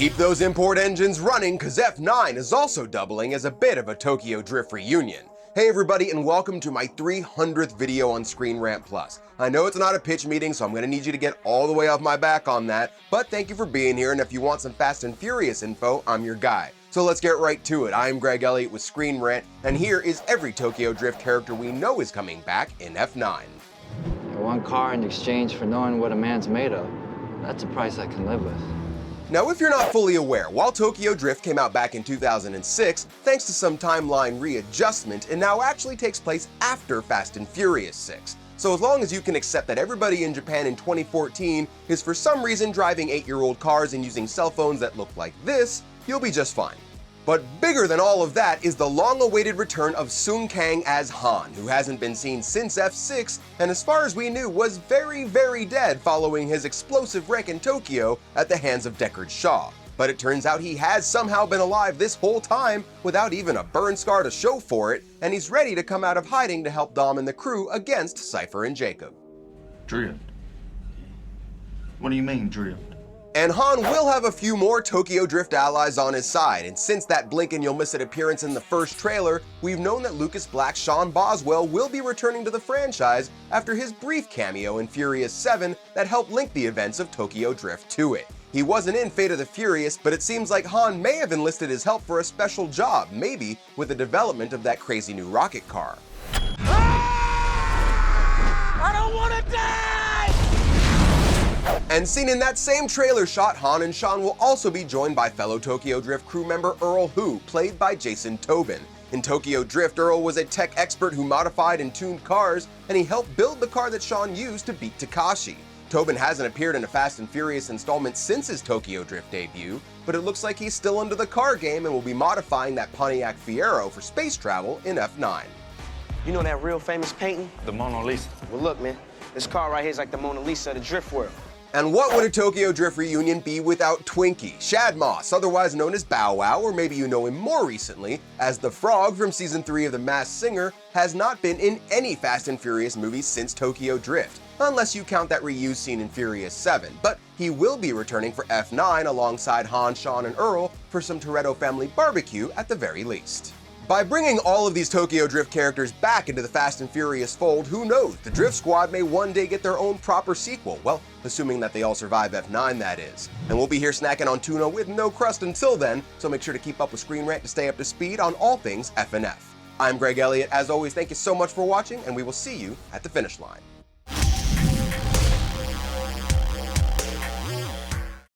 Keep those import engines running, cause F9 is also doubling as a bit of a Tokyo Drift reunion. Hey everybody, and welcome to my 300th video on Screen Rant Plus. I know it's not a pitch meeting, so I'm gonna need you to get all the way off my back on that, but thank you for being here, and if you want some Fast and Furious info, I'm your guy. So let's get right to it. I'm Greg Elliott with Screen Rant, and here is every Tokyo Drift character we know is coming back in F9. One car in exchange for knowing what a man's made of. That's a price I can live with. Now, if you're not fully aware, while Tokyo Drift came out back in 2006, thanks to some timeline readjustment, it now actually takes place after Fast and Furious 6. So as long as you can accept that everybody in Japan in 2014 is for some reason driving 8-year-old cars and using cell phones that look like this, you'll be just fine. But bigger than all of that is the long-awaited return of Sung Kang as Han, who hasn't been seen since F6, and as far as we knew was very, very dead following his explosive wreck in Tokyo at the hands of Deckard Shaw. But it turns out he has somehow been alive this whole time without even a burn scar to show for it, and he's ready to come out of hiding to help Dom and the crew against Cypher and Jacob. Drift? What do you mean, drift? And Han will have a few more Tokyo Drift allies on his side, and since that blink and you'll miss it appearance in the first trailer, we've known that Lucas Black's Shawn will be returning to the franchise after his brief cameo in Furious 7 that helped link the events of Tokyo Drift to it. He wasn't in Fate of the Furious, but it seems like Han may have enlisted his help for a special job, maybe with the development of that crazy new rocket car. I don't want to die! And seen in that same trailer shot, Han and Shawn will also be joined by fellow Tokyo Drift crew member Earl, played by Jason Tobin. In Tokyo Drift, Earl was a tech expert who modified and tuned cars, and he helped build the car that Shawn used to beat Takashi. Tobin hasn't appeared in a Fast and Furious installment since his Tokyo Drift debut, but it looks like he's still into the car game and will be modifying that Pontiac Fiero for space travel in F9. You know that real famous painting? The Mona Lisa. Well, look, man, this car right here is like the Mona Lisa of the drift world. And what would a Tokyo Drift reunion be without Twinkie? Shad Moss, otherwise known as Bow Wow, or maybe you know him more recently as the Frog from Season 3 of The Masked Singer, has not been in any Fast and Furious movies since Tokyo Drift, unless you count that reused scene in Furious 7, but he will be returning for F9 alongside Han, Shawn, and Earl for some Toretto family barbecue at the very least. By bringing all of these Tokyo Drift characters back into the Fast and Furious fold, who knows, the Drift Squad may one day get their own proper sequel, well, assuming that they all survive F9, that is. And we'll be here snacking on tuna with no crust until then, so make sure to keep up with Screen Rant to stay up to speed on all things FNF. I'm Greg Elliott. As always, thank you so much for watching, and we will see you at the finish line.